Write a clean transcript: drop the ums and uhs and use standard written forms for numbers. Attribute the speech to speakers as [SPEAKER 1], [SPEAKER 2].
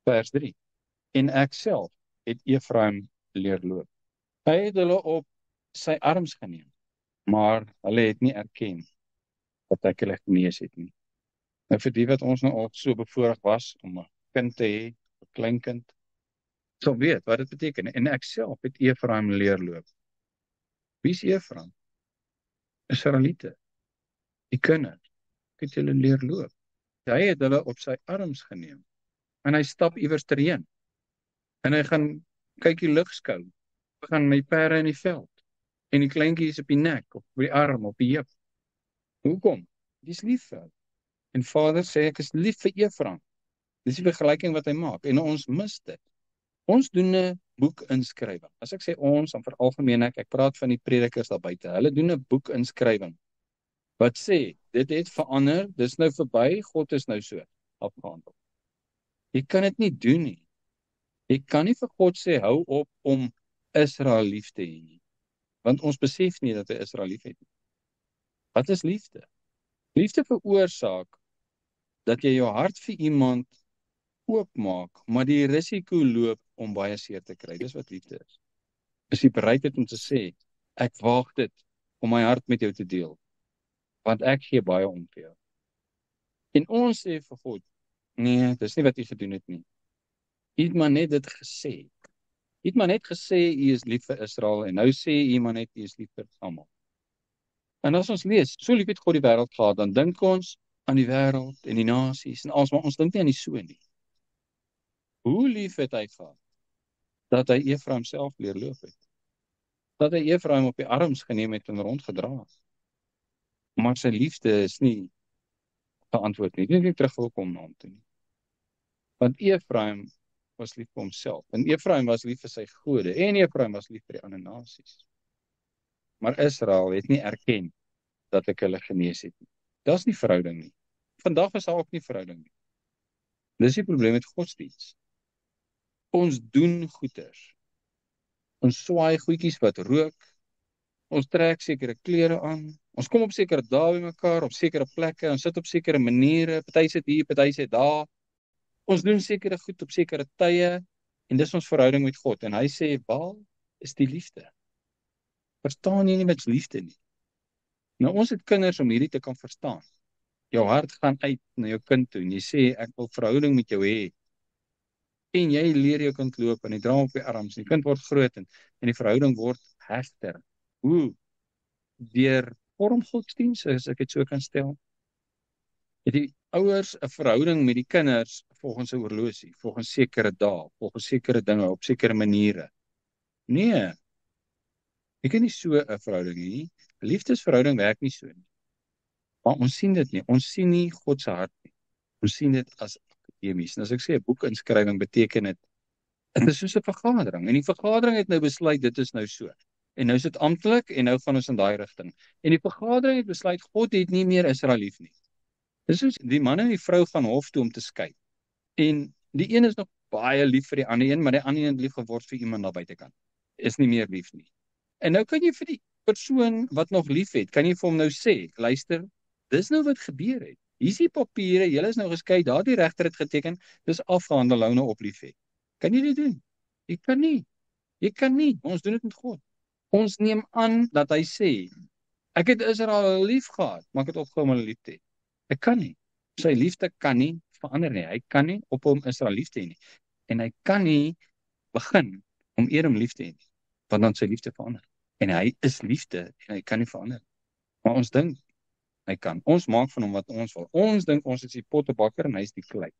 [SPEAKER 1] Vers 3. En ek self het Efraim leer loop. Hy het hulle op sy arms geneem, maar hulle het nie erken dat ek hulle genees het nie. Nou vir die wat ons nou al so bevoorreg was om 'n kind te hê, 'n kleinkind, sal weet wat dit beteken. En ek self het Efraim leer loop. Wie is Efraim? Israeliete, die kinders. Ek het hulle leer loop. Hy het hulle op sy arms geneem en hy stap iewers terheen. En hy gaan kyk die lug skou. Hy gaan met die perde in die veld. En die kleintjie is op die nek, op die arm, op die heup. Hoekom? Dis lief vir hom. En Vader sê ek is lief vir Efraim. Dis die vergelyking wat hy maak en ons mis dit. Ons doen 'n boekinskrywing. As ek sê ons, dan veralgemeen ek praat van die predikers daar buite. Hulle doen 'n boekinskrywing wat sê dit het verander, dis nou verby, God is nou so afgehandel. Jy kan dit nie doen nie. Jy kan nie vir God sê hou op om Israel lief te hê nie. Want ons besef nie dat hy Israel lief het nie. Wat is liefde? Liefde veroorsaak dat jy jou hart vir iemand oopmaak, maar die risiko loop om baie seer te kry. Dis wat liefde is. Is jy bereid om te sê, ek waag dit om my hart met jou te deel, want ek gee baie om vir jou. En ons sê vir God, nee, dis nie wat jy gedoen het nie. Jy het maar net dit gesê. Jy het maar net gesê, jy is lief vir Israel, en nou sê jy maar net, jy is lief vir almal. En as ons lees, so lief het God die wêreld gehad, dan dink ons aan die wêreld en die nasies en alles, maar ons dink nie aan die so nie. Hoe lief het hy gehad, dat hy Efraim self leer loop het. Dat hy Efraim op die arms geneem het en rondgedra het. Maar sy liefde is nie geantwoord nie. Dit het nie teruggekom na hom toe nie. Want Efraim was lief vir homself. En Efraim was lief vir sy gode. En Efraim was lief vir die ander nasies. Maar Israel het nie erken dat ek hulle genees het nie. Dat is nie verhouding nie. Vandag is daar ook nie verhouding nie. Dis die probleem met godsdiens. Ons doen goeders. Ons swaai goedjies wat rook. Ons trek sekere klere aan. Ons kom op sekere dae by mekaar, op sekere plekke. Ons sit op sekere maniere. Party sit hier, party sit daar. Ons doen sekere goed op sekere tye. En dis ons verhouding met God. En hy sê, waar is die liefde? Verstaan jy nie wat liefde nie? Nou ons het kinders om hierdie te kan verstaan. Jou hart gaan uit na jou kind toe en jy sê, ek wil verhouding met jou hê. En jy leer jou kind loop en jy dra hom op die arms en die kind word groot en die verhouding word hegter. Hoe? Deur vormgodsdiens, as ek dit so kan stel. Het die ouers 'n verhouding met die kinders volgens 'n horlosie, volgens sekere dae, volgens sekere dinge, op sekere maniere. Nee. Jy kan nie so 'n verhouding hê nie. 'n Liefdesverhouding werk nie so nie. Maar ons sien dit nie. Ons sien nie God se hart nie. Ons sien dit as akademies. En as ek sê 'n boekinskrywing beteken dit is soos 'n vergadering. En die vergadering het nou besluit dit is nou so. En nou is dit amptelik en nou gaan ons in daai rigting. En die vergadering het besluit God het nie meer Israel lief nie. Dis soos die man en die vrou gaan hof toe om te skei. En die een is nog baie lief vir die ander een, maar die ander een het lief geword vir iemand daar buitekant. Is nie meer lief nie. En nou kan jy vir die persoon wat nog lief het, kan jy vir hom nou sê, luister, dis nou wat gebeur het. Hier is die papiere, julle is nou geskei, daar die regter het geteken, dis afgehandel, hou nou op lief het. Kan jy dit doen? Jy kan nie. Jy kan nie. Ons doen dit met God. Ons neem aan dat hy sê, ek het Israel lief gehad, maar ek het opgehou om hulle lief te hê. Ek kan nie. Sy liefde kan nie verander nie. Hy kan nie ophou om Israel lief te hê nie. En hy kan nie begin om Edom lief te hê nie, want dan sy liefde verander. En hy is liefde en hy kan nie verander. Maar ons dink hy kan. Ons maak van hom wat ons wil. Ons dink ons is die pottebakker en hy is die klei.